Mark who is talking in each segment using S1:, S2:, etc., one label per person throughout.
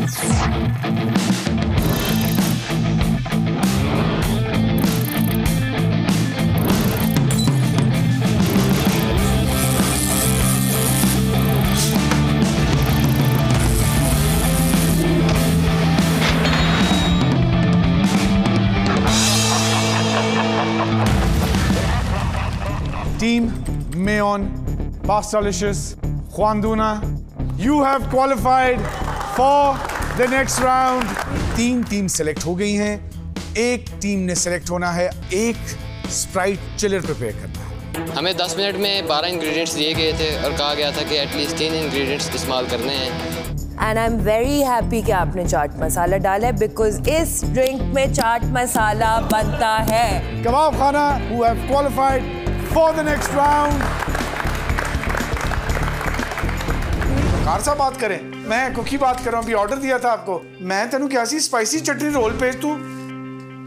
S1: Team Mayon, Pastelicious, Khwanduna, you have qualified for the next round. 3 team select हो गई हैं। एक team ने सेलेक्ट होना है, एक स्प्राइट चिलर प्रिपेयर करना है।
S2: हमें 10 मिनट में 12 इंग्रेडिएंट्स दिए गए थे और कहा गया था कि एटलीस्ट 3 इंग्रेडिएंट्स इस्तेमाल करने हैं।
S3: And I am very happy कि आपने चाट मसाला डाला है, बिकॉज इस ड्रिंक में चाट मसाला बनता है।
S1: कबाब खाना who have qualified for the next round. Car साहब बात करें, मैं कुकी बात कर रहा हूं। अभी ऑर्डर दिया था आपको, मैं तेनू क्या सी स्पाइसी चटनी रोल पे तू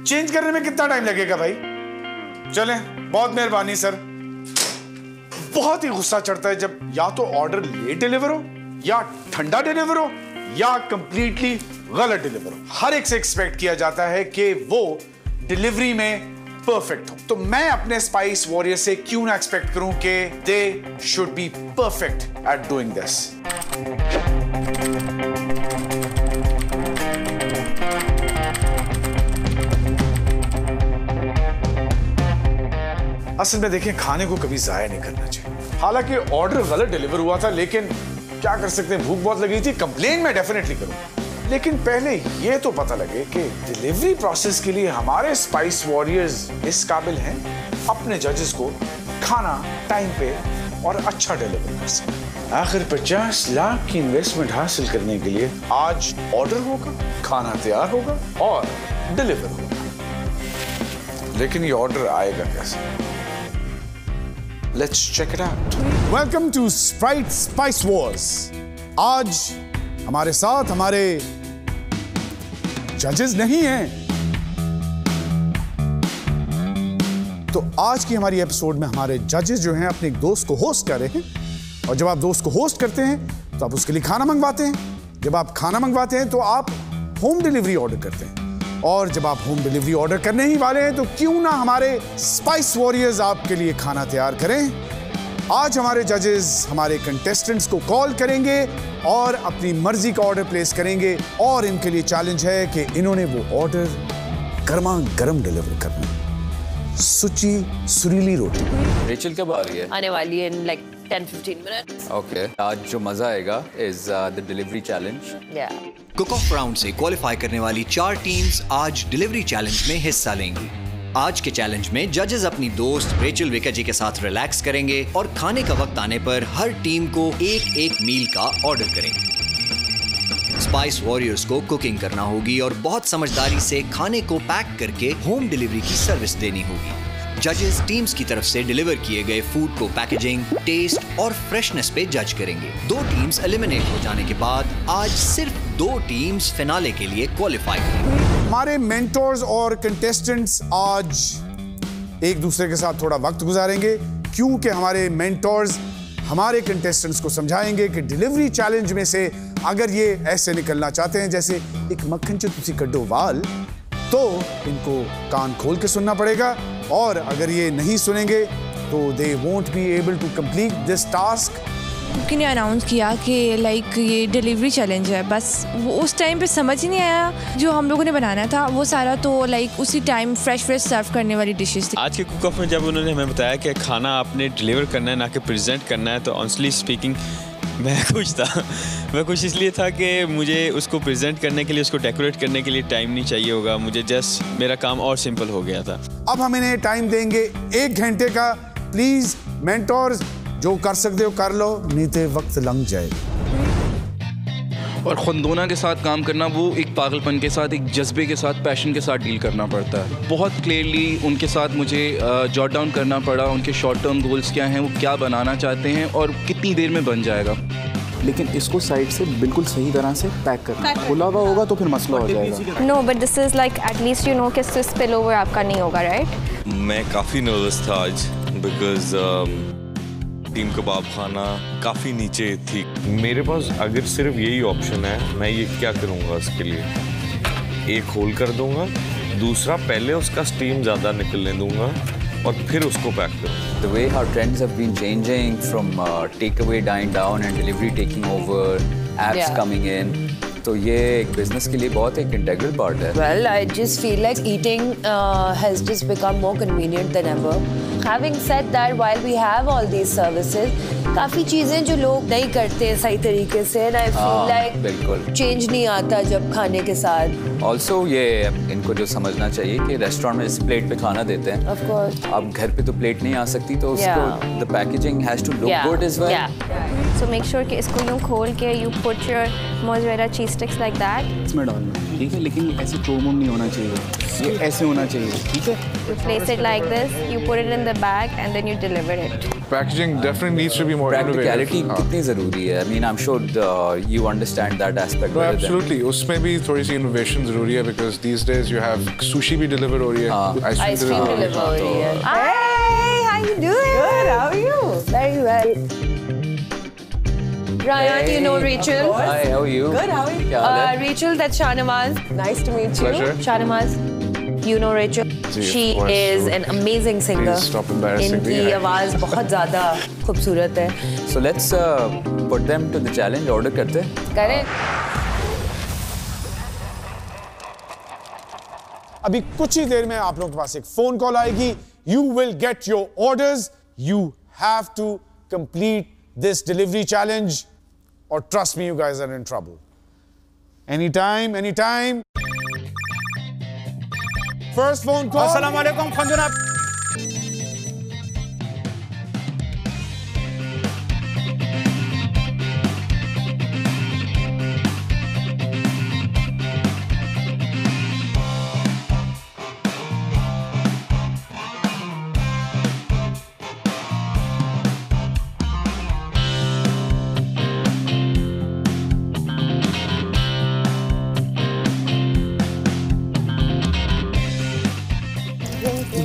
S1: चेंज करने में कितना टाइम लगेगा भाई? चलें, बहुत मेहरबानी सर। बहुत ही गुस्सा चढ़ता है जब या तो ऑर्डर लेट डिलीवर हो, या ठंडा डिलीवर हो, या कंप्लीटली गलत डिलीवर हो। हर एक से एक्सपेक्ट किया जाता है कि वो डिलीवरी में परफेक्ट हो। तो मैं अपने स्पाइस वॉरियर से क्यों ना एक्सपेक्ट करूं कि they should be perfect at doing this. असल में देखें, खाने को कभी जाया नहीं करना चाहिए। हालांकि ऑर्डर गलत डिलीवर हुआ था, लेकिन क्या कर सकते हैं, भूख बहुत लगी थी। कंप्लेन मैं डेफिनेटली करूंगा, लेकिन पहले ये तो पता लगे कि डिलीवरी प्रोसेस के लिए हमारे स्पाइस वॉरियर्स इस काबिल हैं अपने जजेस को खाना टाइम पे और अच्छा डिलीवर कर सकें। आखिर 50 लाख की इन्वेस्टमेंट हासिल करने के लिए आज ऑर्डर होगा, खाना तैयार होगा और डिलीवर होगा, लेकिन ये ऑर्डर आएगा कैसे? Let's check it out. Welcome to Sprite spice wars. आज हमारे साथ हमारे जजेस नहीं हैं, तो आज की हमारी एपिसोड में हमारे जजेस जो हैं अपने एक दोस्त को होस्ट कर रहे हैं। और जब आप दोस्त को होस्ट करते हैं तो आप उसके लिए खाना मंगवाते हैं। जब आप खाना मंगवाते हैं तो आप होम डिलीवरी ऑर्डर करते हैं। और जब आप होम डिलीवरी ऑर्डर करने ही वाले हैं तो क्यों ना हमारे स्पाइस वॉरियर्स आपके लिए खाना तैयार करें। आज हमारे जजेस हमारे कंटेस्टेंट्स को कॉल करेंगे और अपनी मर्जी का ऑर्डर प्लेस करेंगे, और इनके लिए चैलेंज है कि इन्होंने वो ऑर्डर गर्मा गर्म डिलीवर करना है। सुची सुरीली रोटी।
S4: रेचल कब आ रही है?
S3: आने वाली है इन लाइक 10-15 मिनट।
S4: ओके, आज जो मजा आएगा इज द डिलीवरी चैलेंज।
S3: या
S5: कुक ऑफ राउंड से क्वालिफाई करने वाली 4 टीम्स आज डिलीवरी चैलेंज में हिस्सा लेंगी। आज के चैलेंज में जजेस अपनी दोस्त रेचल विका जी के साथ रिलैक्स करेंगे और खाने का वक्त आने पर हर टीम को एक मील का ऑर्डर करेंगे। स्पाइस वॉरियर्स को कुकिंग करना होगी और बहुत समझदारी से खाने को पैक करके होम डिलीवरी की सर्विस देनी होगी। जजेस टीम्स की तरफ से डिलीवर किए गए फूड को पैकेजिंग, टेस्ट और फ्रेशनेस पे जज करेंगे। 2 टीम्स एलिमिनेट हो जाने के बाद आज सिर्फ 2 टीम्स फिनाले के लिए क्वालिफाई करेंगी।
S1: हमारे मेंटोर्स और कंटेस्टेंट्स आज एक दूसरे के साथ थोड़ा वक्त गुजारेंगे, क्योंकि हमारे मेंटोर्स हमारे कंटेस्टेंट्स को समझाएंगे कि डिलीवरी चैलेंज में से अगर ये ऐसे निकलना चाहते हैं जैसे एक मक्खन च तुसी कड्डो वाल, तो इनको कान खोल के सुनना पड़ेगा, और अगर ये नहीं सुनेंगे तो they won't be able to complete this task.
S6: Cookie ने अनाउंस किया कि लाइक ये डिलीवरी चैलेंज है, बस वो उस टाइम पे समझ ही नहीं आया जो हम लोगों ने बनाना था वो सारा, तो लाइक उसी टाइम फ्रेश सर्व करने वाली डिशेस थी।
S7: आज के कुक ऑफ में जब उन्होंने हमें बताया कि खाना आपने डिलीवर करना है ना कि प्रेजेंट करना है, तो ऑनेस्टली स्पीकिंग मैं खुश था। मैं खुश इसलिए था कि मुझे उसको प्रेजेंट करने के लिए, उसको डेकोरेट करने के लिए टाइम नहीं चाहिए होगा, मुझे जस्ट मेरा काम और सिंपल हो गया था।
S1: अब हम इन्हें टाइम देंगे 1 घंटे का। प्लीज मेंटोर्स, जो कर सकते हो कर लो, नहीं तो वक्त लंघ जाएगा।
S8: और खुंदोना के साथ काम करना, वो एक पागलपन के साथ, एक जज्बे के साथ, पैशन के साथ डील करना पड़ता है। बहुत क्लियरली उनके साथ मुझे जॉट डाउन करना पड़ा, उनके शॉर्ट टर्म गोल्स क्या हैं, वो क्या बनाना चाहते हैं और कितनी देर में बन जाएगा।
S9: लेकिन इसको साइड से बिल्कुल सही तरह से पैक करना। खुला हुआ होगा तो फिर मसला हो जाएगा।
S10: No, but this is like at least you know कि स्पिल ओवर आपका नहीं होगा, राइट?
S11: मैं काफ़ी नर्वस था आज, बिकॉज टीम कबाब खाना काफ़ी नीचे थी। मेरे पास अगर सिर्फ यही ऑप्शन है, मैं ये क्या करूँगा उसके लिए, एक होल कर दूँगा, दूसरा पहले उसका स्टीम ज़्यादा निकलने दूँगा और फिर उसको पैक करूँगा।
S4: The way how trends have been changing from takeaway dying down and delivery taking over, apps coming in, तो ये एक बिजनेस के लिए बहुत एक इंटीग्रल पार्ट है।
S3: Well, I just feel like eating has just become more convenient than ever. Having said that, while we have all these services, काफी चीजें जो लोग नहीं करते हैं सही तरीके से, and I feel like
S4: बिल्कुल
S3: change नहीं आता जब खाने के साथ।
S4: ऑल्सो ये इनको जो समझना चाहिए कि रेस्टोरेंट में इस प्लेट पे खाना देते हैं,
S3: Of course.
S4: अब घर पे तो प्लेट नहीं आ सकती, तो उसको the packaging has to look good as well.
S10: So make sure कि इसको यूँ खोल के you put your mozzarella cheese sticks like that.
S9: इसमें डालना, ठीक है, लेकिन ऐसे चोमोम नहीं होना चाहिए, ये ऐसे होना चाहिए, ठीक है?
S10: You place it like this, you put it in the bag and then you deliver it.
S12: Packaging definitely needs to be more innovative.
S4: Practicality कितनी ज़रूरी है? I mean, I'm sure you understand that aspect.
S12: No, absolutely. उसमें भी थोड़ी सी innovation ज़रूरी है because these days you have sushi भी deliver हो रही है,
S3: Ice cream deliver हो रही है। Hey, how you doing? Good, how are you? Very well. Ryan, you know Rachel?
S4: Hi, how are you?
S3: Good, how are you?
S4: क्या हाल है?
S3: Rachel, that's Shahnamaz. Nice to meet you.
S12: Pleasure.
S3: Shahnamaz, you know Rachel? She is an amazing singer.
S12: Please stop embarrassing me.
S3: इनकी आवाज़ बहुत ज़्यादा खूबसूरत है।
S4: So let's put them to the challenge. Order करते हैं।
S3: करें?
S1: अभी कुछ ही देर में आप लोगों के पास एक फोन कॉल आएगी। You will get your orders. You have to complete this delivery challenge, or trust me, you guys are in trouble. Anytime, anytime. First phone call.
S13: Assalamu alaikum, Khanduna.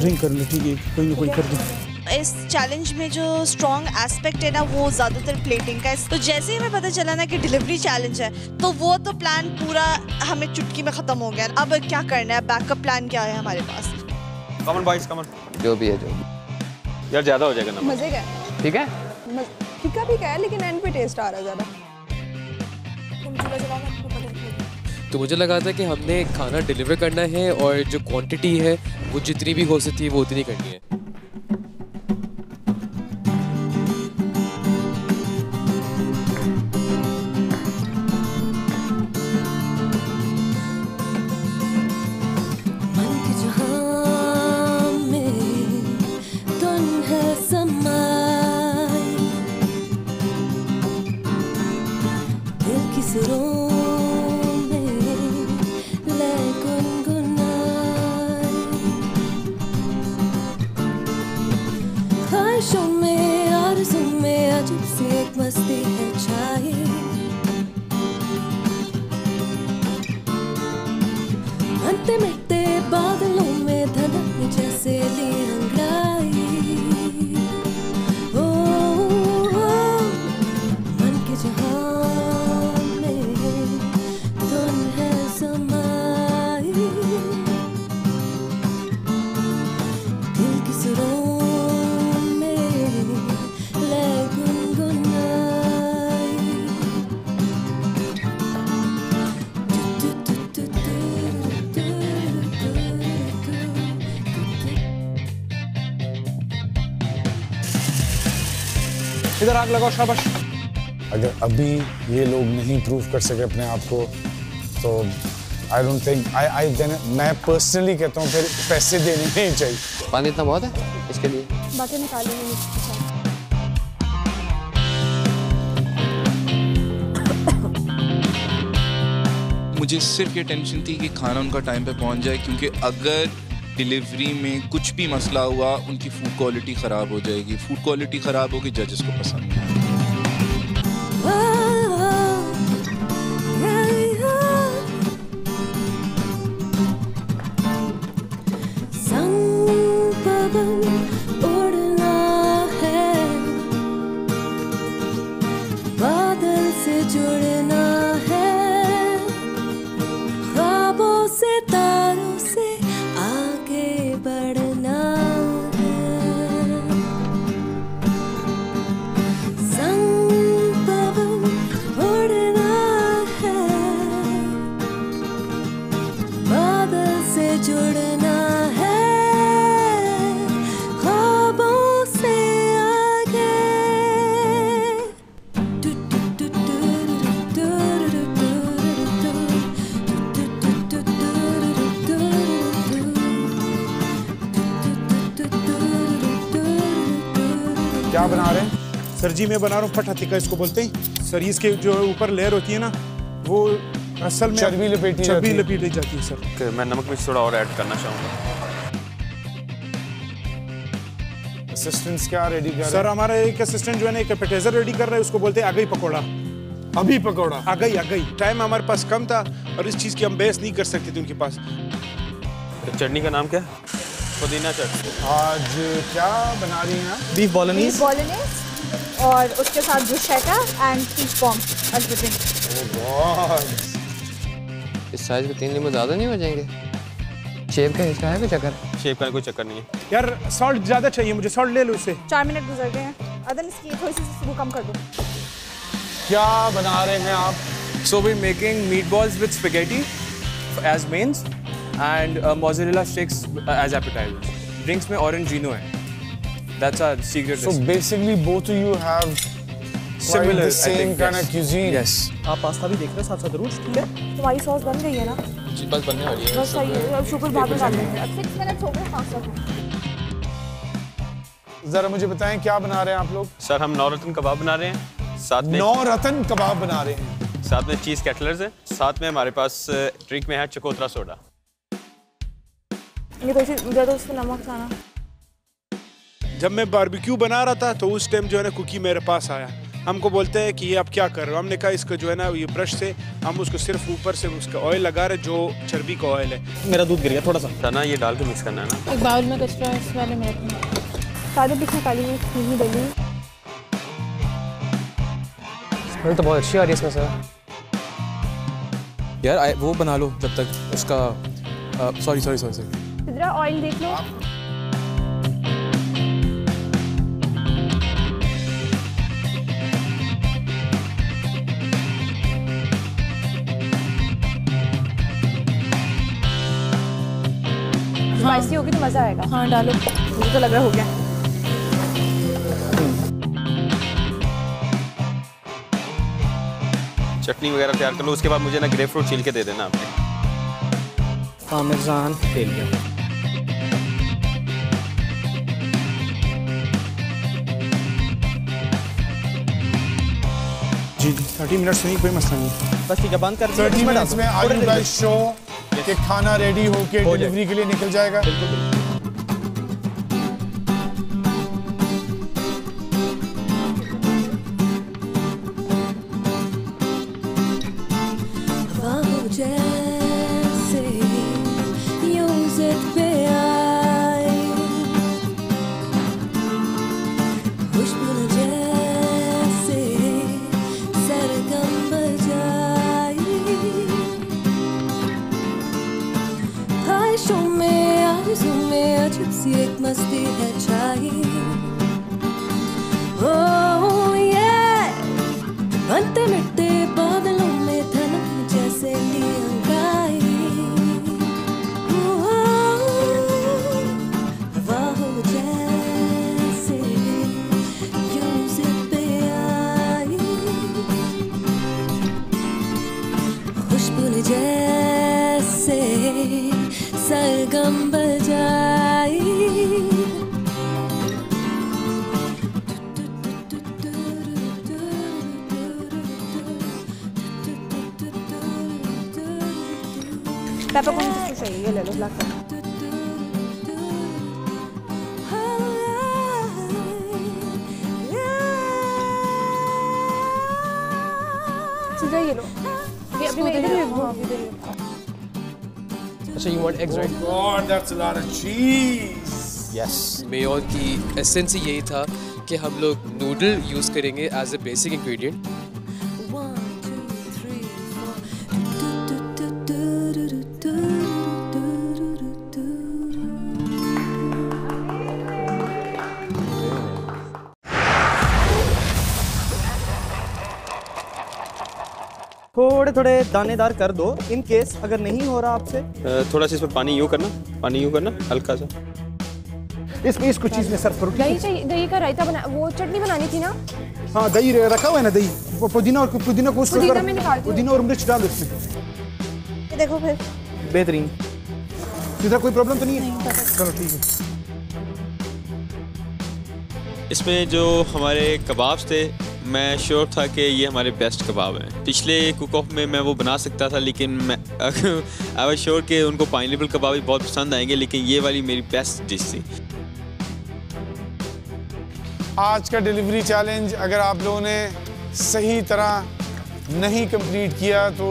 S9: Drink कर लो, ठीक है, कोई ना कोई कर दो।
S14: इस चैलेंज में जो स्ट्रॉन्ग एस्पेक्ट है ना वो ज़्यादातर प्लेटिंग का है। तो जैसे ही हमें पता चला ना कि डिलीवरी चैलेंज है तो वो तो प्लान पूरा हमें चुटकी में ख़त्म हो गया। अब क्या करना है, बैकअप प्लान क्या है हमारे पास?
S7: कमन बॉयज कमन,
S2: जो भी है जो
S7: यार ज़्यादा हो जाएगा ना।
S15: मजे का
S2: ठीक है,
S15: फीका भी है लेकिन एंड पे टेस्ट आ रहा है ज़्यादा।
S2: तो मुझे लगा था कि हमने खाना डिलीवर करना है और जो क्वांटिटी है वो जितनी भी हो सकती है वो उतनी करनी है।
S13: इधर आग लगाओ, शाबाश।
S1: अगर अभी ये लोग नहीं प्रूव कर सके अपने आप को तो आई डोंट थिंक मैं पर्सनली कहता हूँ फिर पैसे देने नहीं चाहिए।
S2: पानी इतना बहुत है इसके लिए,
S15: बाकी निकाल लेंगे।
S8: मुझे सिर्फ ये टेंशन थी कि खाना उनका टाइम पे पहुंच जाए, क्योंकि अगर डिलीवरी में कुछ भी मसला हुआ उनकी फूड क्वालिटी ख़राब हो जाएगी। फूड क्वालिटी ख़राब होगी, जजेस को पसंद नहीं आएगी।
S16: जुड़ना है, ख्वाबों से तारों से आगे बढ़ना है, संग पवन उड़ना है, बादल से जुड़ना है, ख्वाबों से आगे।
S1: क्या बना रहे हैं?
S13: सर जी मैं बना रहा हूँ फटा टिक्का इसको बोलते हैं सर। इसके जो ऊपर लेयर होती है ना वो असल में
S1: चर्बी लपेटी
S13: जाती है सर।
S7: मैं नमक मिर्च थोड़ा और ऐड करना चाहूँगा।
S1: असिस्टेंट्स क्या रेडी कर रहे हैं?
S13: सर हमारा एक असिस्टेंट जो है ना एक एपेटाइजर रेडी कर रहा है, उसको बोलते हैं आगई पकौड़ा।
S1: अभी पकौड़ा?
S13: आगई। टाइम हमारे पास कम था और इस चीज़ की हम बेस नहीं कर सकते थे उनके पास।
S7: चटनी का नाम क्या है? पुदीना चटनी।
S1: आज क्या बना रही हैं आप?
S17: बीफ बॉलोनीज
S18: और उसके साथ बुशेटा एंड फिश पॉम एवरीथिंग।
S17: इस साइज के 3 नींबू ज़्यादा नहीं हो जाएंगे? शेप का इसका है कोई चक्कर?
S7: शेप का कोई चक्कर नहीं है
S13: यार। सॉल्ट ज़्यादा चाहिए मुझे, सॉल्ट ले लो इससे।
S18: 4 मिनट गुजर गए हैं, अदन इसकी थोड़ी सी वो कम कर दो।
S1: क्या बना रहे हैं आप?
S17: So we're making meatballs with spaghetti as mains and mozzarella sticks as appetizers. Drinks में orangino है. That's our secret
S1: So
S17: recipe.
S1: basically both of you have
S17: Similar,
S1: the same kind of cuisine.
S17: Yes.
S13: आप pasta भी देख रहे हैं साथ साथ जरूर, ठीक है?
S18: तुम्हारी सॉस बन गई है ना?
S17: जी बस बनने वाली है।
S18: बस सही है, अब शुक्र बाद में डाल देंगे। अब 6 मिनट हो गए पास्ता को।
S1: जरा मुझे बताएं क्या बना रहे हैं आप लोग?
S7: सर हम नौरतन कबाब बना रहे हैं, साथ में
S1: नौरतन कबाब बना रहे हैं,
S7: साथ में चीज़ कैटलर्स है, साथ में हमारे पास ड्रिंक में है चकोतरा सोडा।
S18: ये तो उसको नमक खाना।
S13: जब मैं बारबेक्यू बना रहा था तो उस टाइम जो है ना कुकी मेरे पास आया, हमको बोलते हैं कि ये आप क्या कर रहे हो? हमने कहा इसका जो है ना ये ब्रश से हम उसको सिर्फ ऊपर से उसका ऑयल लगा रहे जो चर्बी का ऑयल है।
S17: मेरा दूध गिर गया थोड़ा सा।
S7: ना ये डाल के मिक्स करना है ना।
S18: एक बाउल में कचरा इस वाले में रखना। सारे पीछे काली मिर्च नहीं डली।
S17: स्मेल तो बहुत अच्छी आ रही है इसमें सर। यार वो बना लो जब तक उसका सॉरी
S18: इधर ऑयल देख लो। स्पाइसी होगी तो मजा आएगा। हाँ डालो, मुझे तो लग रहा हो गया।
S7: चटनी वगैरह तैयार कर लो, उसके बाद मुझे ना ग्रेप फ्रूट छील के दे देना आपने।
S17: पामेजान ले लिया।
S13: जी 30 मिनट से नहीं, कोई मसला नहीं।
S17: बस ठीक है, बंद कर
S1: 30 मिनट्स में आर यू गाइस शो कि खाना रेडी होके डिलीवरी के लिए निकल जाएगा।
S16: जैसे म्यूजिक पे आई, खुशबू जैसे सरगम बजाई, ख्वाहिशों में आरज़ू में अजब सी एक मस्ती है छाई। ओह ये बनते मिटते बादलों में धनक जैसे लियांगाई, वाह जैसे म्यूजिक पे आई, खुशबू जैसे सरगम बजाई।
S18: पेपर कौन सी चाहिए? ये ले लो ब्लैक पेपर। सीधा ये लो। ये अभी मैं इधर ही हूँ।
S17: अच्छा you want eggs right?
S1: God, that's a lot of cheese.
S17: Yes.
S2: Mayon की एसेंस यही था कि हम लोग नूडल यूज़ करेंगे एज ए बेसिक इंग्रेडिएंट
S19: थोड़े थोड़े दानेदार कर दो, इन केस अगर नहीं हो रहा आपसे।
S7: थोड़ा सा इसमें पानी यूँ करना हल्का सा।
S19: इसमें इसको चीज़ में सर्व करो।
S6: दही चाहिए, दही का रायता बना, वो चटनी बनानी थी ना।
S19: हाँ दही रखा हुआ है ना, दही पुदीना को
S6: पुदीना में निकाल दो।
S19: पुदीना और मिर्च डाल दो इसमें।
S14: ये देखो फिर
S19: बेहतरीन। इधर कोई प्रॉब्लम तो नहीं है? चलो ठीक है।
S7: इसमें जो हमारे कबाब्स थे, मैं श्योर था कि ये हमारे बेस्ट कबाब हैं। पिछले कुक ऑफ में मैं वो बना सकता था, लेकिन मैं आई वाज श्योर कि उनको पाइनएप्पल कबाब भी बहुत पसंद आएंगे, लेकिन ये वाली मेरी बेस्ट डिश थी।
S1: आज का डिलीवरी चैलेंज अगर आप लोगों ने सही तरह नहीं कंप्लीट किया तो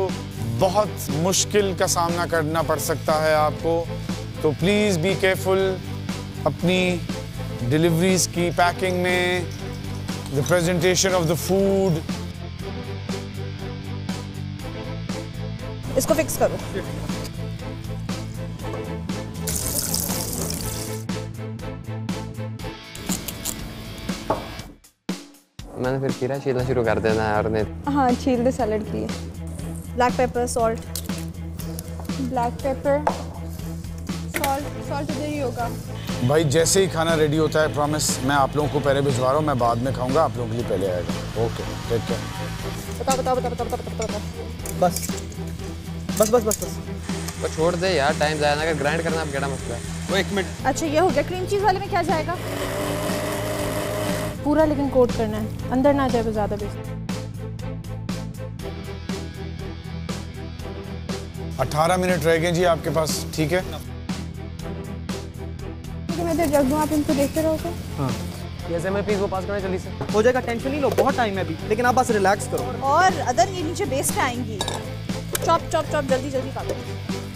S1: बहुत मुश्किल का सामना करना पड़ सकता है आपको। तो प्लीज़ बी केयरफुल अपनी डिलीवरीज की पैकिंग में, the presentation of the food.
S14: इसको फिक्स करो।
S2: मैंने फिर खीरा छीलना शुरू कर देना है और ने।
S15: हाँ छील दे सैलेड के लिए।
S14: Black pepper, salt.
S15: Black pepper, salt इधर ही होगा।
S1: भाई जैसे ही खाना रेडी होता है, प्रॉमिस मैं आप लोगों को पहले भिजवा रहा हूँ, मैं बाद में खाऊंगा, आप लोगों के लिए पहले आएगा। Okay take care.
S14: बताओ। बस।
S2: वो छोड़ दे यार, टाइम जाए ना, अगर ग्राइंड करना अब क्या मसला है।
S7: वो 1 मिनट।
S14: अच्छा ये हो गया। क्रीम चीज वाले में क्या जाएगा?
S6: पूरा लेकिन कोट करना है, अंदर ना जाए ज़्यादा भी।
S1: 18 मिनट रह गए जी आपके पास, ठीक है?
S15: मैं इधर रख दूँ, आप इनको देखते रहोगे।
S19: हाँ
S17: जैसे मैं प्लीज वो पास करना जल्दी से।
S19: हो जाएगा, टेंशन नहीं लो, बहुत टाइम है अभी, लेकिन आप बस रिलैक्स करो।
S14: और अदर ये नीचे बेस पे आएंगी। चॉप जल्दी काटो।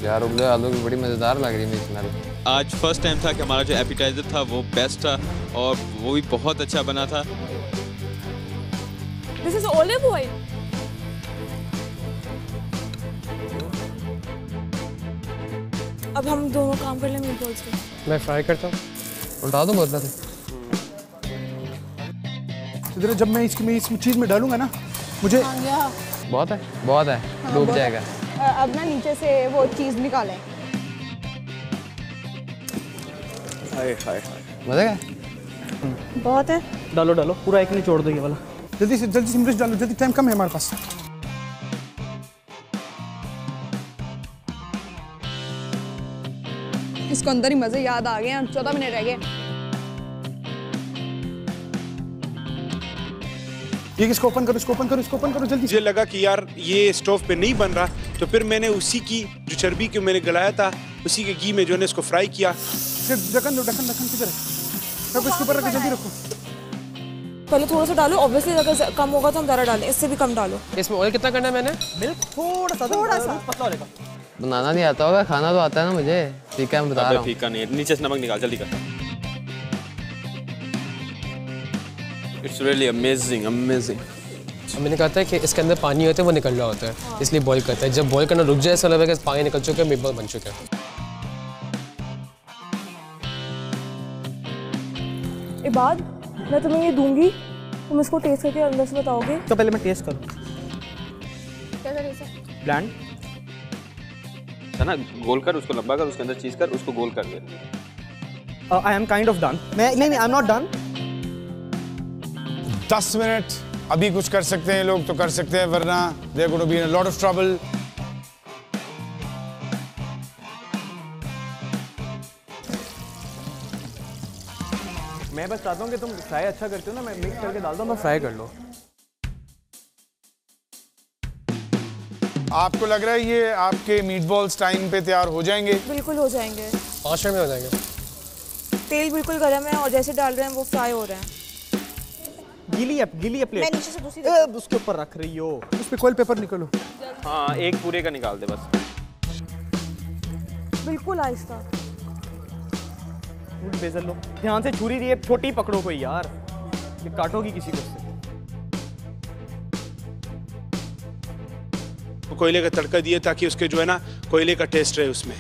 S2: यार उबले आलू की बड़ी मज़ेदार लग रही है स्मेल।
S7: आज फर्स्ट टाइम था कि हमारा जो एपिटाइजर था वो बेस्ट था और वो भी बहुत अच्छा बना था।
S6: This is olive oil. अब हम दोनों काम कर लें मीटबॉल्स पे।
S2: मैं फ्राई करता हूँ, उल्टा दूँ बोलता था।
S19: इधर जब मैं इसमें चीज़ में डालूंगा ना, मुझे
S2: बहुत है, डूब जाएगा।
S15: अब ना नीचे से वो चीज़ निकालें।
S19: हाय
S2: मज़ा है?
S14: बहुत है।
S19: डालो पूरा एक नहीं छोड़ दो ये वाला। जल्दी से मिर्च डालो, जल्दी, टाइम कम है हमारे पास।
S15: इसको अंदर ही मजे याद आ गए हैं। 14 मिनट रह गए।
S19: ये इसको ओपन करो जल्दी।
S13: मुझे लगा कि यार ये स्टोव पे नहीं बन रहा, तो फिर मैंने उसी की जो चर्बी को मैंने गलाया था, उसी के घी में जो है इसको फ्राई किया।
S19: ढक्कन किधर है? सब इसके ऊपर रखो, जल्दी रखो।
S6: पहले थोड़ा सा डालो, ऑब्वियसली अगर कम होगा तो हम ज़्यादा डालें, इससे भी कम डालो।
S2: इसमें ऑयल कितना करना है मैंने?
S19: मिल्क थोड़ा सा पतला होगा।
S2: बनाना नहीं आता होगा, खाना तो आता है ना मुझे। ठीक है मैं बता रहा हूँ।
S7: ठीक है नहीं, नीचे से नमक निकाल जल्दी कर। It's really amazing.
S2: मैंने कहा था कि इसके अंदर पानी होता है, वो निकल रहा होता है, इसलिए बॉईल करता है। जब बॉईल करना रुक जाए ऐसा लगेगा पानी निकल चुका है, मीटबॉल बन चुका है।
S6: इबाद, मैं तुम्हें ये दूंगी, तुम इसको टेस्ट करके अंदर से बताओगे।
S19: तो पहले मैं टेस्ट करूँ।
S6: कैसा टेस्ट है?
S19: ब्लैंड
S7: है ना, गोल कर, उसको लंबा कर, उसके अंदर चीज कर, उसको गोल कर दे।
S19: I am kind of done. नहीं I am not done.
S1: 10 minute अभी कुछ कर सकते हैं लोग तो कर सकते हैं, वरना they are going to be in a lot of trouble.
S17: मैं बस चाहता हूँ कि तुम फ्राई अच्छा करते हो ना, मैं मिक्स करके डालता हूँ, तो फ्राई कर लो।
S1: आपको लग रहा है ये आपके मीटबॉल्स टाइम पे तैयार हो जाएंगे?
S6: बिल्कुल हो जाएंगे,
S2: 5 मिनट में हो जाएंगे।
S6: तेल बिल्कुल गर्म है और जैसे डाल रहे हैं वो फ्राई हो रहे हैं।
S19: गीली है प्लेट।
S14: मैं नीचे से दूसरी
S19: उसके ऊपर रख रही हो, उस पे कोयल पेपर निकालो।
S7: हाँ एक पूरे का निकाल दे बस।
S6: बिल्कुल आहिस्ता।
S19: बेजल लो, ध्यान से छुरी दी, छोटी पकड़ो कोई यार, ये काटोगी किसी को से।
S13: कोयले का तड़का दिए ताकि उसके जो है ना कोयले का टेस्ट रहे उसमें।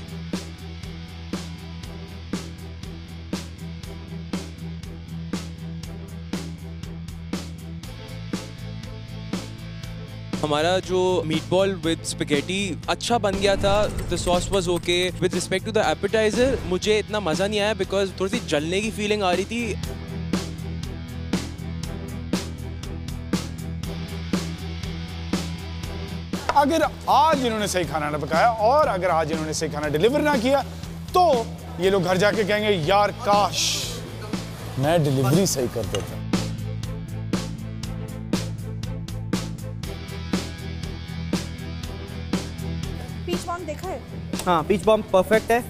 S2: हमारा जो मीटबॉल विद स्पेगेटी अच्छा बन गया था, the sauce was okay. With respect to the appetiser मुझे इतना मज़ा नहीं आया बिकॉज थोड़ी सी जलने की फीलिंग आ रही थी।
S1: अगर आज इन्होंने सही खाना ना पकाया और अगर आज इन्होंने सही खाना डिलीवर ना किया तो ये लोग घर जाके कहेंगे यार काश मैं डिलीवरी सही कर देता।
S14: पीच बॉम्ब देखा है?
S19: हाँ, पीच बॉम्ब परफेक्ट है।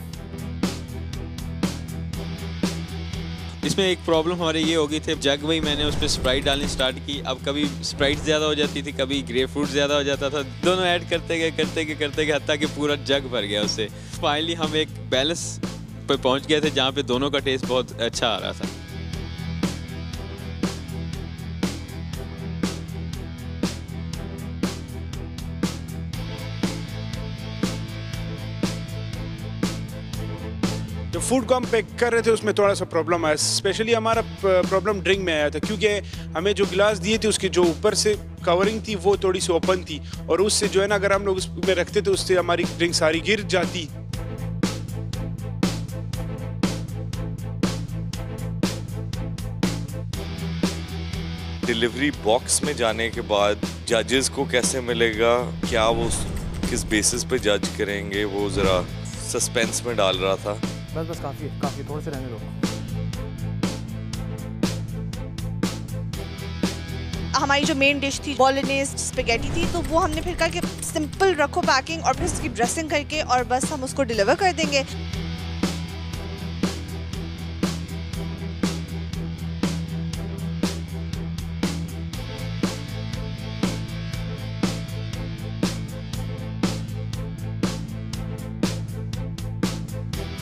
S7: इसमें एक प्रॉब्लम हमारे ये हो गई थी, जग में मैंने उस पर स्प्राइट डालनी स्टार्ट की। अब कभी स्प्राइट ज़्यादा हो जाती थी, कभी ग्रेप फ्रूट ज़्यादा हो जाता था। दोनों ऐड करते गए हत्ता कि पूरा जग भर गया उससे। फाइनली हम एक बैलेंस पे पहुंच गए थे जहाँ पे दोनों का टेस्ट बहुत अच्छा आ रहा था।
S13: जो फूड को हम पैक कर रहे थे उसमें थोड़ा सा प्रॉब्लम आया। स्पेशली हमारा प्रॉब्लम ड्रिंक में आया था क्योंकि हमें जो गिलास दिए थे उसकी जो ऊपर से कवरिंग थी वो थोड़ी सी ओपन थी और उससे जो है ना अगर हम लोग उसमें रखते थे उससे हमारी ड्रिंक सारी गिर जाती।
S11: डिलीवरी बॉक्स में जाने के बाद जजेस को कैसे मिलेगा, क्या वो किस बेसिस पे जज करेंगे, वो ज़रा सस्पेंस में डाल रहा था।
S19: बस काफ़ी थोड़े से रहने दो।
S14: हमारी जो मेन डिश थी बॉलोनेज स्पेगेटी थी, तो वो हमने फिर कहा कि सिंपल रखो पैकिंग और फिर उसकी ड्रेसिंग करके और बस हम उसको डिलीवर कर देंगे।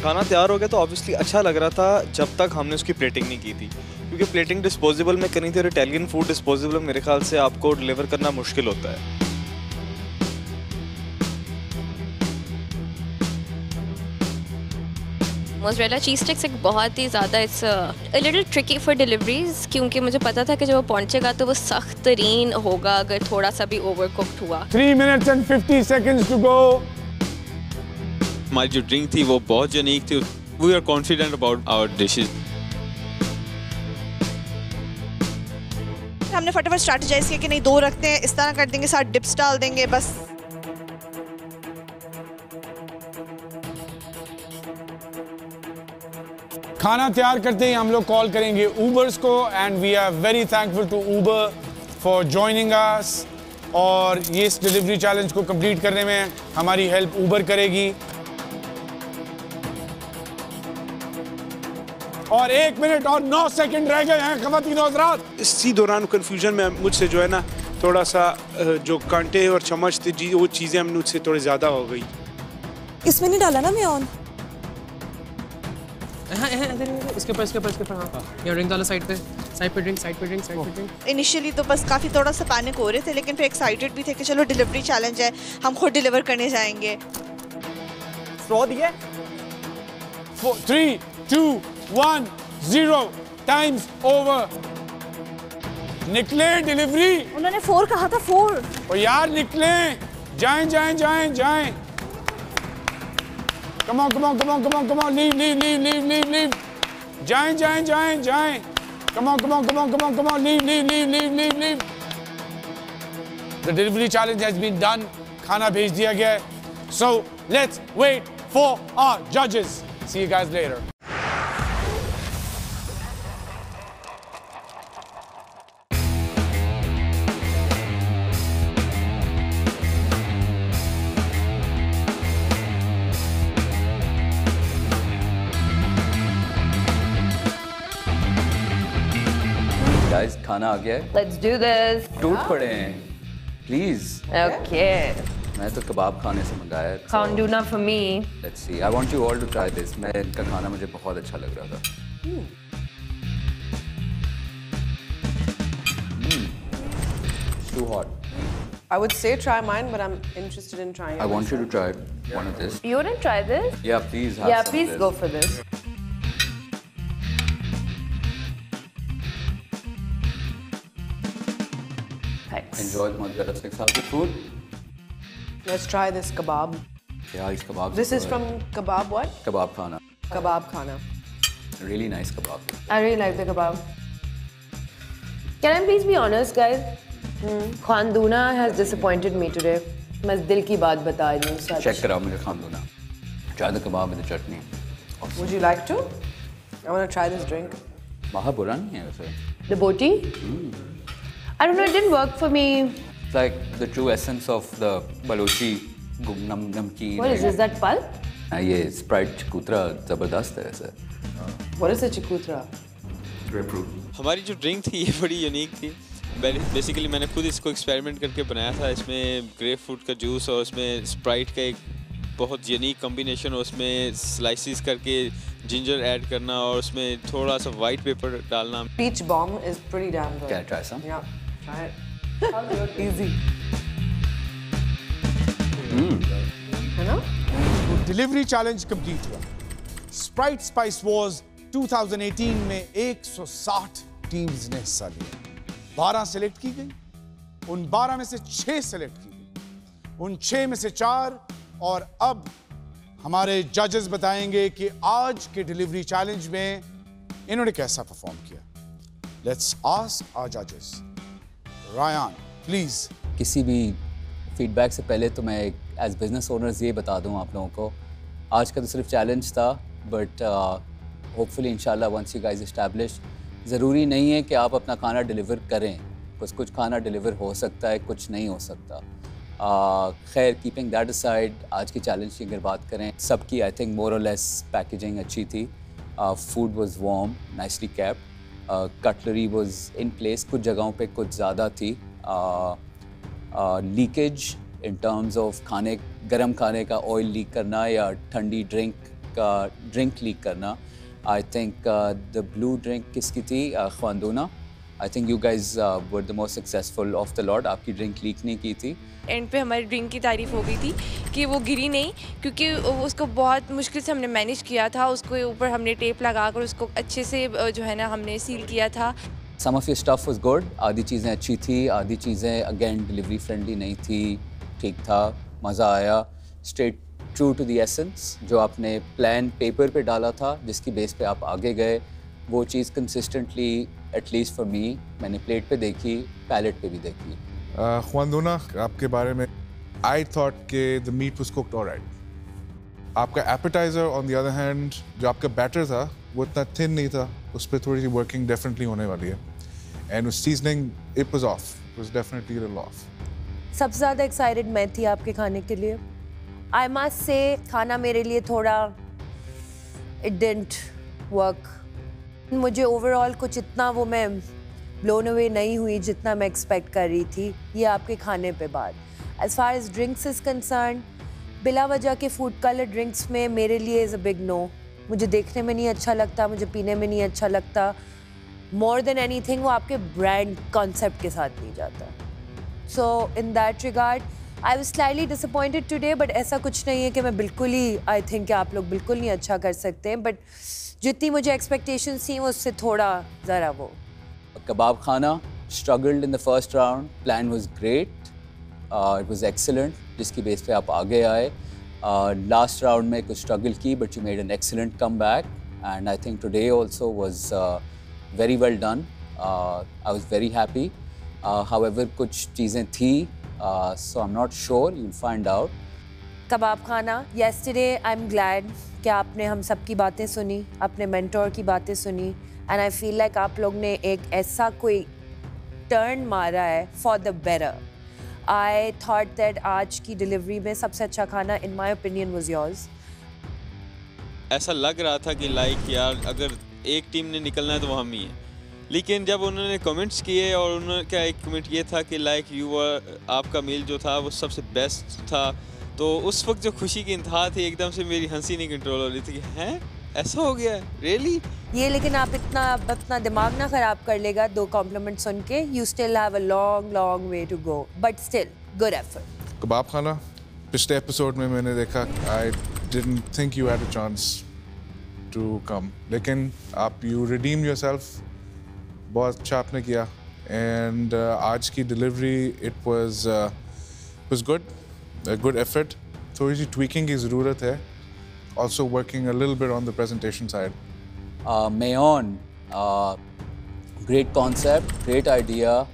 S17: खाना तैयार हो गया तो ऑब्वियसली अच्छा लग रहा था जब तक हमने उसकी प्लेटिंग नहीं की थी, क्योंकि प्लेटिंग डिस्पोजेबल में करनी थी और इटालियन फूड डिस्पोजेबल मेरे ख्याल से आपको डिलीवर करना मुश्किल होता है।
S10: मोज़रेला चीज़ स्टिक्स एक बहुत ही ज़्यादा it's a little tricky for deliveries, क्योंकि मुझे पता था कि जब वो पहुंचेगा तो वो सख्त तरीन होगा अगर थोड़ा सा भी ओवर कुक्ड हुआ।
S1: 3 minutes and 50 seconds to go।
S7: हमारी जो ड्रिंक थी वो बहुत यूनिक थी। We are confident about our dishes.
S14: हमने फटाफट स्ट्रैटेजाइज किया कि नहीं 2 रखते हैं, इस तरह कर देंगे, साथ डिप्स डाल देंगे बस।
S1: खाना तैयार करते ही हम लोग कॉल करेंगे ऊबर्स को and we are very thankful to Uber for joining us. और ये इस डिलीवरी चैलेंज को कंप्लीट करने में हमारी हेल्प ऊबर करेगी। और 1 मिनट और 9 सेकंड रह गए हैं ख़वातीन और हज़रात।
S13: इसी दौरान कंफ्यूजन में मुझसे जो है ना थोड़ा सा जो कांटे और चम्मच थे जी वो चीज़ें हम मुझसे थोड़ी ज़्यादा हो गई।
S14: इसमें नहीं डाला ना मेयोन?
S2: इसके ऊपर हाँ। ये ड्रिंक डालो साइड पे ड्रिंक।
S14: इनिशियली तो बस काफ़ी थोड़ा सा पैनिक हो रहे थे, लेकिन फिर एक्साइटेड भी थे कि चलो डिलीवरी चैलेंज है, हम खुद डिलीवर करने जाएंगे।
S19: स्ट्रॉ दिया।
S1: 3, 2, 1, 0 टाइम्स ओवर। निकले डिलीवरी।
S14: उन्होंने 4 कहा था 4।
S1: और यार निकले, जाएं। Come on, leave. जाएं. Come on, leave. The delivery challenge has been done. खाना भेज दिया गया है. So let's wait for our judges. See you guys later.
S4: Guys खाना आ गया है।
S3: Let's do this.
S4: टूट पड़े हैं प्लीज।
S3: Okay.
S4: मैं तो कबाब खाने से मंगाया है।
S3: Can't do enough for me.
S4: Let's see. I want you all to try this. मैं इनका खाना मुझे बहुत अच्छा लग रहा था। Too hot.
S20: I would say try mine, but I'm interested in trying.
S4: I want you to try one of this.
S3: You wouldn't try this?
S4: Yeah, please. Have
S3: Yeah,
S4: some
S3: please
S4: of this.
S3: go for this. Thanks.
S4: Enjoy the mozzarella sticks. How's the food?
S20: Let's try this kebab.
S4: Yeah, these kebabs.
S20: This is from Kebab what?
S4: Kebab Khana.
S20: Kebab Khana.
S4: Really nice kebab.
S3: I really like the kebab. Can I please be honest, guys? Khanduna has disappointed me today. मैं दिल की बात बता रही हूँ सच.
S4: Check कराओ मुझे खानदूना. Try the kebab with the chutney.
S20: Would you like to? I want to try this drink.
S4: बाहर बुरा नहीं है वैसे.
S3: The boti? I don't know, it didn't work for me.
S4: It's like the true essence of the Balochi namkeen.
S3: What is this, that pulp?
S4: ये Sprite चकूतरा जबरदस्त है ऐसे.
S20: What is a chikutra?
S4: Grapefruit.
S7: हमारी जो ड्रिंक थी ये बड़ी unique थी. बेसिकली मैंने खुद इसको एक्सपेरिमेंट करके बनाया था. इसमें ग्रेप फ्रूट का जूस और उसमें स्प्राइट का एक बहुत यूनिक कॉम्बिनेशन और उसमें स्लाइसिस करके जिंजर ऐड करना और उसमें थोड़ा सा वाइट पेपर डालना.
S20: Peach bomb is pretty damn good.
S4: Can I try some?
S20: Yeah, try it. Easy. है ना?
S1: डिलीवरी चैलेंज कंप्लीट हुआ. स्प्राइट स्पाइस वॉर्स 2018 में 160 टीम्स ने हिस्सा लिया. 12 सेलेक्ट की गई. उन 12 में से 6 सेलेक्ट की गई. उन 6 में से 4. और अब हमारे जजेस बताएंगे कि आज के डिलीवरी चैलेंज में इन्होंने कैसा परफॉर्म किया. लेट्स आस्क आवर जजेस. रायान, प्लीज.
S4: किसी भी फीडबैक से पहले तो मैं एज बिजनेस ओनर्स ये बता दूं आप लोगों को, आज का तो सिर्फ चैलेंज था, बट होपफुली इंशाल्लाह वंस यू गाइस एस्टैब्लिश, ज़रूरी नहीं है कि आप अपना खाना डिलीवर करें. कुछ खाना डिलीवर हो सकता है, कुछ नहीं हो सकता. खैर, कीपिंग दैट असाइड, आज की चैलेंज की अगर बात करें, सबकी आई थिंक मोर और लेस पैकेजिंग अच्छी थी. Food was warm, nicely capped. Cutlery was in place. कुछ जगहों पे कुछ ज़्यादा थी. लीकेज इन टर्म्स ऑफ गर्म खाने का ऑयल लीक करना या ठंडी ड्रिंक लीक करना. I think the blue drink किसकी थी? Khandoona. I think you guys were the most successful of the lot. आपकी ड्रिंक लीक नहीं की थी.
S6: एंड पे हमारी ड्रिंक की तारीफ हो गई थी कि वो गिरी नहीं, क्योंकि उसको बहुत मुश्किल से हमने मैनेज किया था. उसको ऊपर हमने टेप लगाकर उसको अच्छे से जो है ना हमने सील किया था.
S4: Some of your stuff was good. आधी चीज़ें अच्छी थी, आधी चीज़ें अगेन डिलीवरी फ्रेंडली नहीं थी. ठीक था, मज़ा आया. Straight true to the essence. जो आपने प्लान पेपर पे डाला था, जिसकी बेस पे आप आगे गए, वो चीज़ कंसिस्टेंटली एटलीस्ट फॉर मी मैंने प्लेट पे देखी, पैलेट पे भी देखी.
S12: खानदूना, आपके बारे में आई थॉट के the meat was cooked alright. आपका appetiser on the other hand, जो आपका बैटर था वो इतना थिन नहीं था. उस पर थोड़ी सी वर्किंग डेफिनेटली होने वाली है. एंड उस seasoning it was of. It was definitely a little of.
S3: सबसे ज़्यादा एक्साइटेड मैं थी आपके खाने के लिए. आई मस्ट से खाना मेरे लिए थोड़ा इट डिडंट वर्क. मुझे ओवरऑल कुछ इतना वो मैं ब्लोन अवे नहीं हुई जितना मैं एक्सपेक्ट कर रही थी ये आपके खाने पे बाद. As far as drinks is concerned, बिला वजह के फूड कलर ड्रिंक्स में मेरे लिए इज़ अ बिग नो. मुझे देखने में नहीं अच्छा लगता, मुझे पीने में नहीं अच्छा लगता. मोर देन एनीथिंग वो आपके ब्रांड कॉन्सेप्ट के साथ नहीं जाता. So in that regard I was slightly disappointed today. But ऐसा कुछ नहीं है कि मैं बिल्कुल ही आई थिंक कि आप लोग बिल्कुल नहीं अच्छा कर सकते हैं. बट जितनी मुझे एक्सपेक्टेशंस थी उससे थोड़ा ज़रा वो.
S4: Kebab Khana struggled in the first round. Plan was great. It was excellent. जिसकी बेस पे आप आगे आए. Last round में कुछ struggle की, but you made an excellent comeback. And I think today also was very well done. I was very happy. However, कुछ चीज़ें थी, so I'm not sure. You'll find out.
S3: कबाब खाना, yesterday I'm glad कि आपने हम सब की बातें सुनी, अपने मेंटोर की बातें सुनी. एंड आई फील लाइक आप लोग ने एक ऐसा कोई टर्न मारा है for the better. I thought that आज की डिलीवरी में सबसे अच्छा खाना इन माई ओपिनियन वाज योर्स.
S7: ऐसा लग रहा था कि लाइक यार अगर एक टीम ने निकलना है तो वो हम ही है. लेकिन जब उन्होंने कमेंट्स किए और उन्होंने एक कमेंट ये था कि लाइक आपका मील जो था वो सबसे बेस्ट था, तो उस वक्त जो खुशी की इंतहा थी, एकदम से मेरी हंसी नहीं कंट्रोल हो रही थी कि हैं ऐसा हो गया रियली
S3: ये. लेकिन आप अपना दिमाग ना खराब कर लेगा 2 कॉम्प्लीमेंट सुन के. You still have a long way to go, but still good effort.
S12: Kabab Khana, पिछले एपिसोड में मैंने देखा, I didn't think you had a chance to come, लेकिन आप यू रिडीम योरसेल्फ. बहुत अच्छा आपने किया. and आज की delivery it was good, a good effort. थोड़ी सी tweaking की ज़रूरत है. Also working a little bit on the presentation side.
S4: Mayon, great concept, great idea.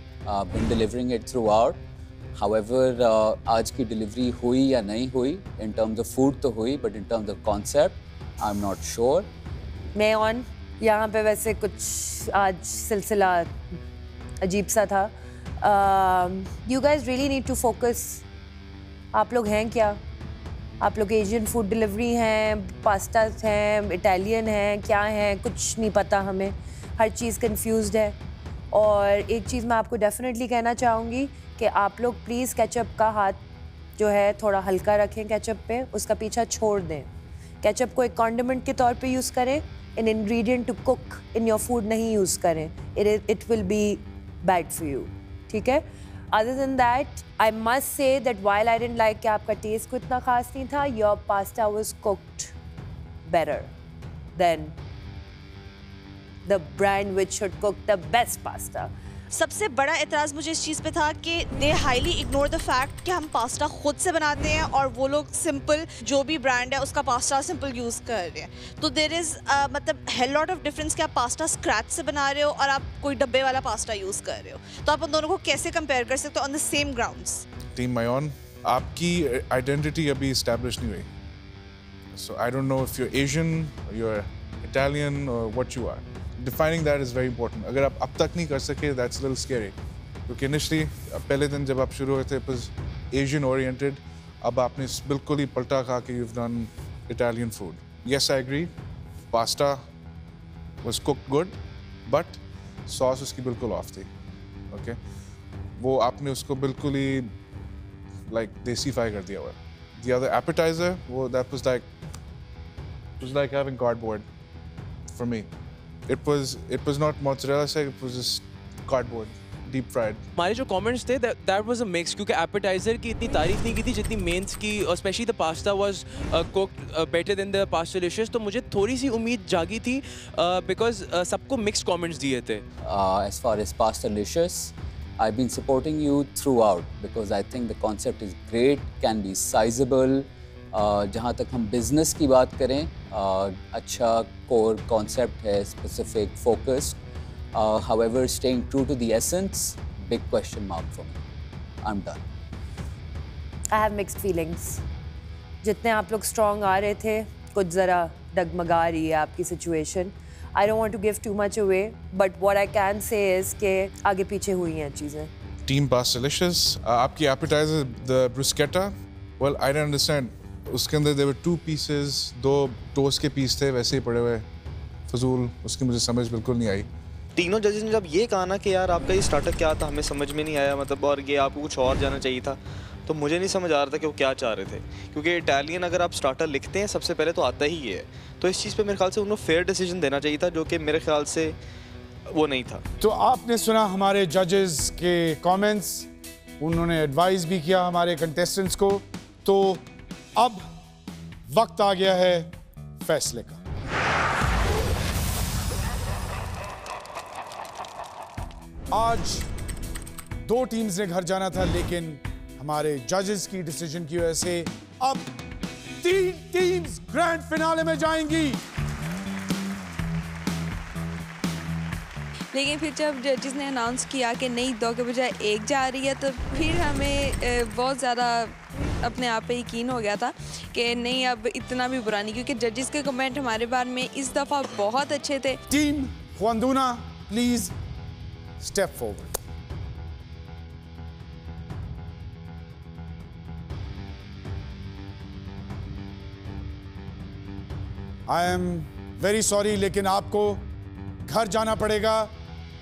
S4: Been delivering it throughout. However, आज की delivery हुई या नहीं हुई, in terms of food तो हुई, but in terms of concept, I'm not sure.
S3: Mayon, यहाँ पे वैसे कुछ आज सिलसिला अजीब सा था. You guys really need to focus. आप लोग हैं क्या? आप लोग एशियन फूड डिलीवरी हैं, पास्ता हैं, इटालियन हैं, क्या हैं, कुछ नहीं पता हमें. हर चीज़ कंफ्यूज्ड है. और एक चीज़ मैं आपको डेफिनेटली कहना चाहूँगी कि आप लोग प्लीज़ केचप का हाथ जो है थोड़ा हल्का रखें केचप पे, उसका पीछा छोड़ दें. केचप को एक कॉन्डिमेंट के तौर पे यूज़ करें, an ingredient to cook in your food नहीं यूज़ करें. It will be bad for you. ठीक है? Other than that, I must say that while I didn't like कि आपका टेस्ट को इतना खास नहीं था, your pasta was cooked better than the brand which should cook the best pasta.
S14: सबसे बड़ा एतराज़ मुझे इस चीज़ पे था कि दे हाईली इग्नोर द फैक्ट कि हम पास्ता खुद से बनाते हैं और वो लोग सिंपल जो भी ब्रांड है उसका पास्ता सिंपल यूज़ कर रहे हैं. तो देयर इज़ मतलब हेल लॉट ऑफ डिफरेंस कि आप पास्ता स्क्रैच से बना रहे हो और आप कोई डब्बे वाला पास्ता यूज़ कर रहे हो. तो आप उन दोनों को कैसे कंपेयर कर सकते हो on the same grounds?
S12: Team Mayon, आपकी आइडेंटिटी अभी इस्टेब्लिश नहीं हुई. So I don't know if you are Asian, you are Italian और what you are. Defining that is very important. अगर आप अब तक नहीं कर सके, that's a little scary. क्योंकि initially पहले दिन जब आप शुरू हुए थे, it was Asian oriented. अब आपने बिल्कुल ही पलटा खा के you've done Italian food. Yes, I agree. Pasta was cooked good, but sauce उसकी बिल्कुल off थी. Okay? वो आपने उसको बिल्कुल ही like देसीफाई कर दिया हुआ. The other appetizer, वो that was like having cardboard for me. It was not mozzarella stick, it was just cardboard, deep fried.
S2: हमारे जो comments थे that was a mix क्योंकि appetizer की इतनी तारीफ नहीं की थी जितनी mains की, especially the pasta was cooked better than the pasta dishes. तो मुझे थोड़ी सी उम्मीद जागी थी because सबको mixed comments दिए थे.
S4: As far as pasta dishes, I've been supporting you throughout because I think the concept is great, can be sizable. जहाँ तक हम बिज़नेस की बात करें, अच्छा कोर कॉन्सेप्ट है, specific, focused. However, staying true to the essence, big question mark for me. I'm done.
S3: I have mixed feelings. जितने आप लोग strong आ रहे थे, कुछ ज़रा डगमगा रही है आपकी situation. I don't want to give too much away, but what I can say is कि आगे पीछे हुई हैं चीज़ें.
S12: Team Pastelicious, आपकी appetizer, the bruschetta, well, I don't understand. उसके अंदर there were 2 pieces, 2 टोस्ट के पीस थे वैसे ही पड़े हुए फजूल. उसकी मुझे समझ बिल्कुल नहीं आई.
S21: तीनों जजेस ने जब ये कहा ना कि यार आपका ये स्टार्टर क्या था, हमें समझ में नहीं आया, मतलब और ये आपको कुछ और जाना चाहिए था, तो मुझे नहीं समझ आ रहा था कि वो क्या चाह रहे थे. क्योंकि इटालियन अगर आप स्टार्टर लिखते हैं सबसे पहले तो आता ही ये है. तो इस चीज़ पे मेरे ख्याल से उन्होंने फेयर डिसीजन देना चाहिए था, जो कि मेरे ख्याल से वो नहीं था.
S1: तो आपने सुना हमारे जजेस के कमेंट्स, उन्होंने एडवाइस भी किया हमारे कंटेस्टेंट्स को. तो अब वक्त आ गया है फैसले का. आज 2 टीम्स ने घर जाना था, लेकिन हमारे जजेस की डिसीजन की वजह से अब 3 टीम्स ग्रैंड फिनाले में जाएंगी.
S6: लेकिन फिर जब जजेस ने अनाउंस किया कि नहीं 2 के बजाय 1 जा रही है, तो फिर हमें बहुत ज़्यादा अपने आप पे यकीन हो गया था कि नहीं अब इतना भी बुरा नहीं, क्योंकि जजेस के कमेंट हमारे बारे में इस दफ़ा बहुत अच्छे थे.
S1: Team Khwandoona, please step forward. I am very sorry, लेकिन आपको घर जाना पड़ेगा.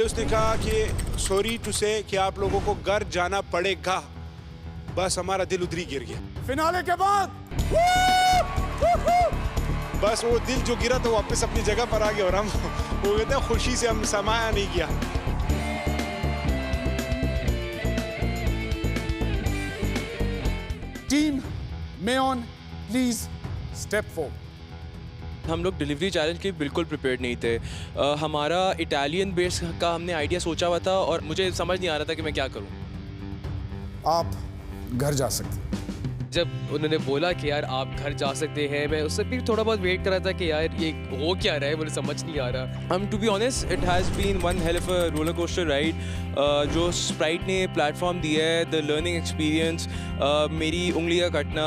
S13: उसने कहा कि सॉरी टू से कि आप लोगों को घर जाना पड़ेगा. बस हमारा दिल उधर ही गिर गया.
S1: फिनाले के बाद
S13: बस वो दिल जो गिरा तो वापस अपनी जगह पर आ गया और हम वो कहते हैं खुशी से हम समाया नहीं किया.
S1: Team Mayon, please step forward.
S2: हम लोग डिलीवरी चैलेंज के लिए बिल्कुल प्रिपेयर्ड नहीं थे। हमारा इटालियन बेस का हमने आइडिया सोचा हुआ था और मुझे समझ नहीं आ रहा था कि मैं क्या करूं।
S1: आप घर जा सकते हैं।
S17: जब उन्होंने बोला कि यार आप घर जा सकते हैं, मैं उससे भी थोड़ा बहुत वेट कर रहा था कि यार ये हो क्या रहा है, मुझे समझ नहीं आ रहा।
S2: To be honest it has been one hell of a roller coaster ride. जो स्प्राइट ने प्लेटफॉर्म दिया है, द लर्निंग एक्सपीरियंस, मेरी उंगली का कटना,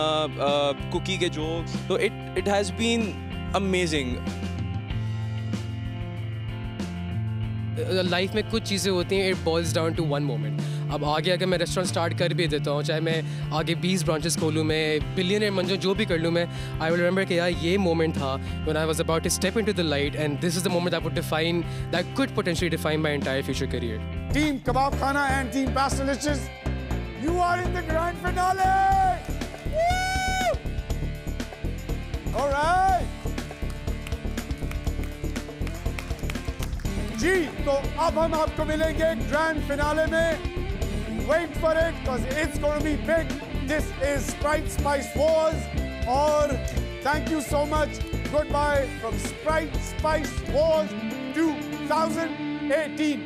S2: कुकी के जोक्स, तो it has been amazing.
S5: Life में कुछ चीज़ें होती हैं, it boils down to one moment. अब आगे अगर मैं रेस्टोरेंट स्टार्ट कर भी देता हूँ, चाहे मैं आगे 20 ब्रांचेस खोलूँ, मैं बिलियनियर बन जाऊँ, जो भी कर लूँ, मैं आई विल रिमेंबर कि यार ये मोमेंट था when I was about to step into the light and this is the moment that would define, that could potentially define my entire future career.
S1: Team Kabab Khana and team pasta dishes, you are in the grand finale. Alright जी, तो अब हम आपको मिलेंगे grand finale में। Wait for it because it's going to be big. This is Sprite Spice Wars. और thank you so much. Goodbye from Sprite Spice Wars 2018.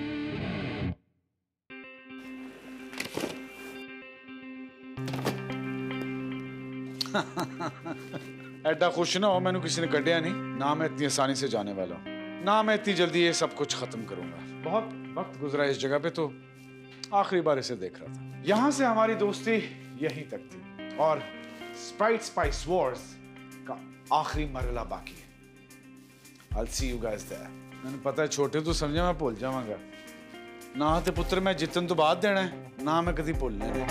S1: ऐसा खुश ना हो, मैंने किसी ने कटिया नहीं ना, मैं इतनी आसानी से जाने वाला हूँ ना, मैं इतनी जल्दी ये सब कुछ खत्म करूंगा। बहुत वक्त गुजरा इस जगह पे, तो आखिरी बार इसे देख रहा था। यहां से हमारी दोस्ती यहीं तक थी और स्प्राइट स्पाइस वॉर्स का आखिरी मरहला बाकी है। I'll see you guys there. मैंने पता है छोटे तो समझे मैं भूल जाऊंगा ना, ते पुत्र मैं जितन तो बाद देना है ना, मैं कभी भूलने नहीं।